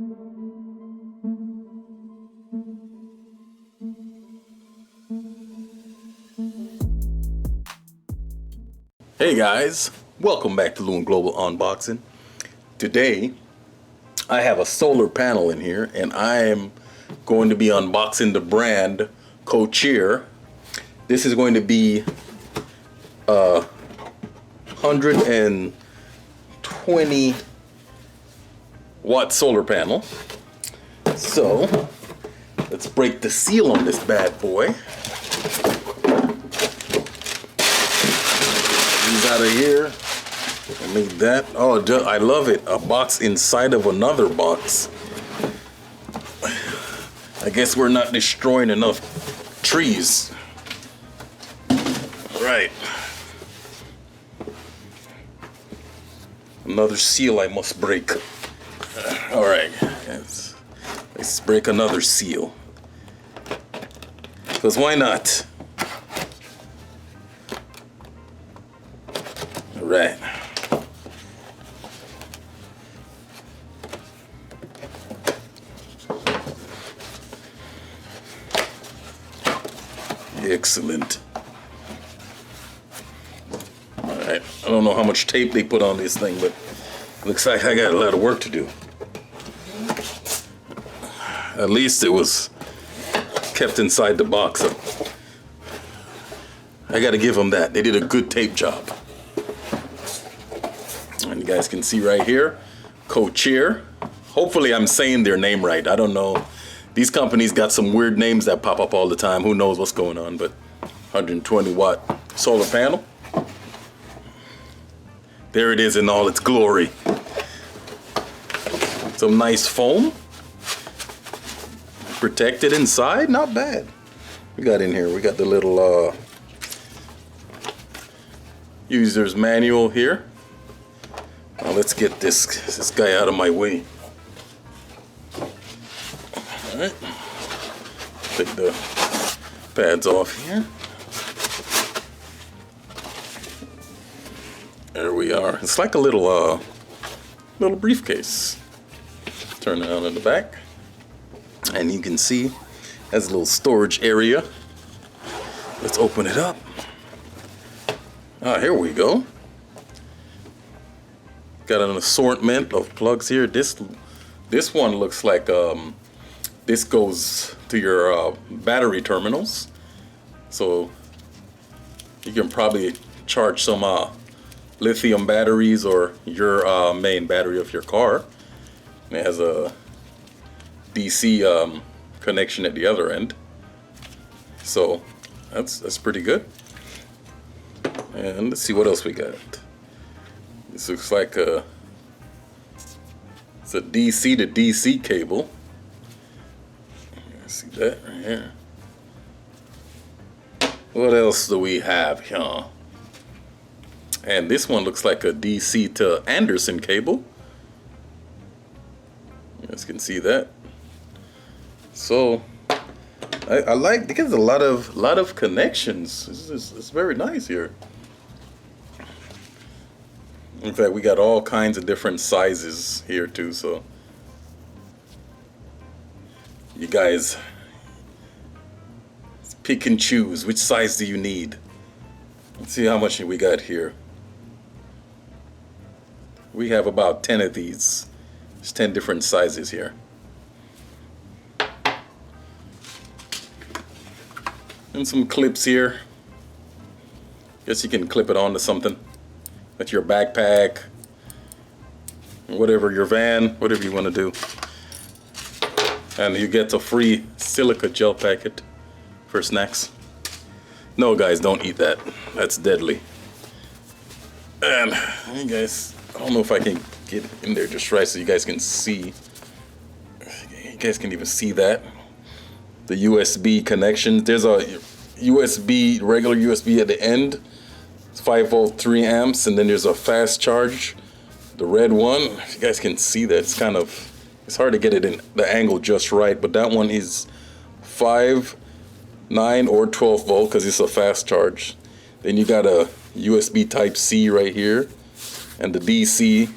Hey guys, welcome back to Loon Global Unboxing. Today I have a solar panel in here and I am going to be unboxing the brand COOCHEER. This is going to be a 120 watt solar panel. So let's break the seal on this bad boy. Out of here. I need that. Oh, I love it. A box inside of another box. I guess we're not destroying enough trees. Right. Another seal I must break. All right. Let's break another seal. Because why not? Right. Excellent. All right. I don't know how much tape they put on this thing, but looks like I got a lot of work to do. At least it was kept inside the box. So I got to give them that. They did a good tape job. And you guys can see right here, COOCHEER. Hopefully I'm saying their name right. I don't know. These companies got some weird names that pop up all the time. Who knows what's going on, but 120 watt solar panel. There it is in all its glory. Some nice foam. Protected inside, not bad. We got in here, we got the little user's manual here. Now let's get this guy out of my way. All right, take the pads off here. There we are. It's like a little briefcase. Turn it on in the back, and you can see it has a little storage area. Let's open it up. Ah, here we go. Got an assortment of plugs here. This one looks like this goes to your battery terminals, so you can probably charge some lithium batteries or your main battery of your car. And it has a DC connection at the other end, so that's pretty good. And let's see what else we got. This looks like it's a DC to DC cable. See that right here. What else do we have here? And this one looks like a DC to Anderson cable. You guys can see that. So I like, because a lot of connections. It's very nice here. In fact, we got all kinds of different sizes here too, so you guys pick and choose. Which size do you need? Let's see how much we got here. We have about 10 of these. There's 10 different sizes here. And some clips here. Guess you can clip it onto something. That's your backpack, whatever, your van, whatever you want to do. And you get a free silica gel packet for snacks. No guys, don't eat that. That's deadly. And you guys, I don't know if I can get in there just right so you guys can see. You guys can even see that. The USB connection. There's a USB, regular USB at the end. 5 volt 3 amps, and then there's a fast charge, the red one. If you guys can see that, it's hard to get it in the angle just right, but that one is 5, 9 or 12 volt because it's a fast charge. Then you got a USB type C right here, and the DC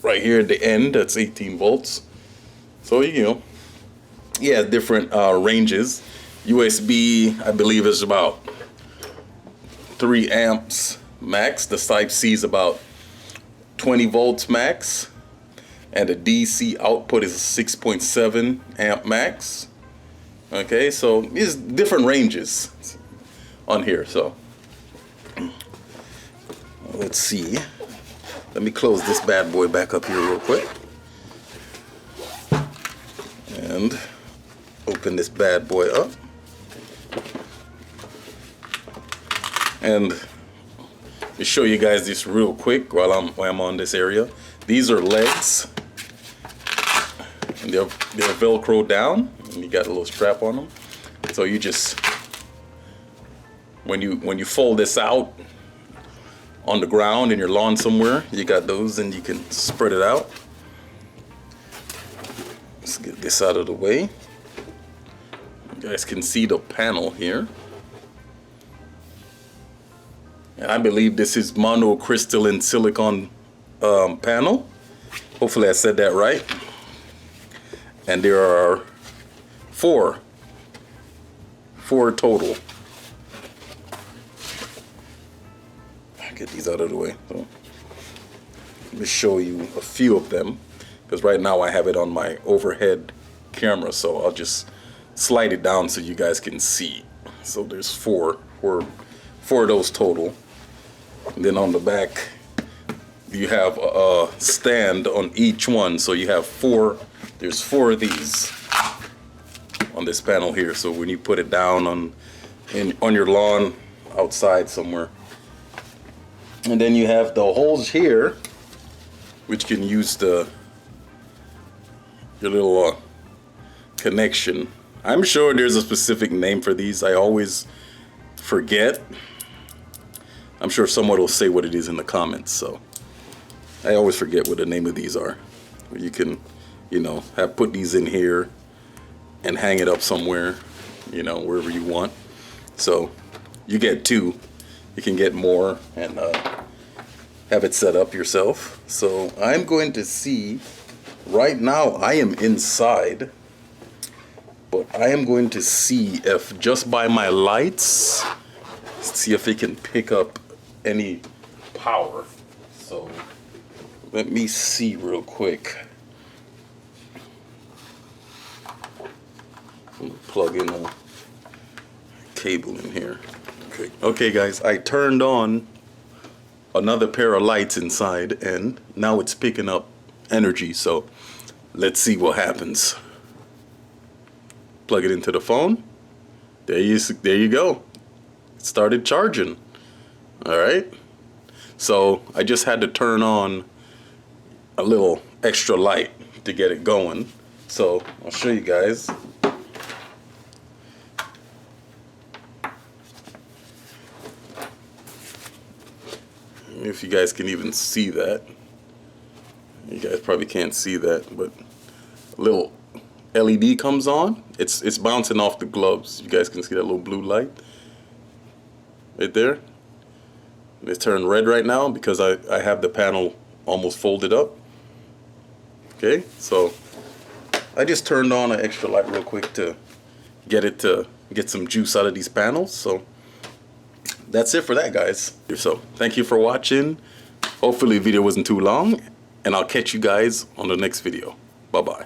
right here at the end, that's 18 volts. So you know, yeah, different ranges. USB, I believe, is about 3 amps max. The Type C is about 20 volts max, and the DC output is 6.7 amp max. Okay, so it's different ranges on here. So let's see. Let me close this bad boy back up here real quick and open this bad boy up. And let me show you guys this real quick while I'm on this area. These are legs, and they're Velcro down, and you got a little strap on them. So you just, when you fold this out on the ground in your lawn somewhere, you got those, and you can spread it out. Let's get this out of the way. You guys can see the panel here. And I believe this is monocrystalline silicon panel. Hopefully I said that right. And there are four total. I'll get these out of the way. So, let me show you a few of them, because right now I have it on my overhead camera, so I'll just slide it down so you guys can see. So there's four of those total. And then on the back you have a stand on each one, so you have there's 4 of these on this panel here. So when you put it down on your lawn outside somewhere, and then you have the holes here, which can use your little connection. I'm sure there's a specific name for these. I always forget. I'm sure someone will say what it is in the comments. So I always forget what the name of these are. You can, put these in here and hang it up somewhere, wherever you want. So you get 2. You can get more and have it set up yourself. So I'm going to see, right now I am inside, but I am going to see if just by my lights, see if it can pick up any power. So let me see real quick. I'm gonna plug in a cable in here. Okay guys, I turned on another pair of lights inside, and now it's picking up energy. So let's see what happens. Plug it into the phone. There you go. It started charging. All right. So I just had to turn on a little extra light to get it going. So I'll show you guys. If you guys can even see that. You guys probably can't see that, but a little LED comes on. It's bouncing off the gloves. You guys can see that little blue light right there. It's turned red right now because I have the panel almost folded up. Okay, so I just turned on an extra light real quick to get some juice out of these panels. So that's it for that, guys. So thank you for watching. Hopefully the video wasn't too long, and I'll catch you guys on the next video. Bye-bye.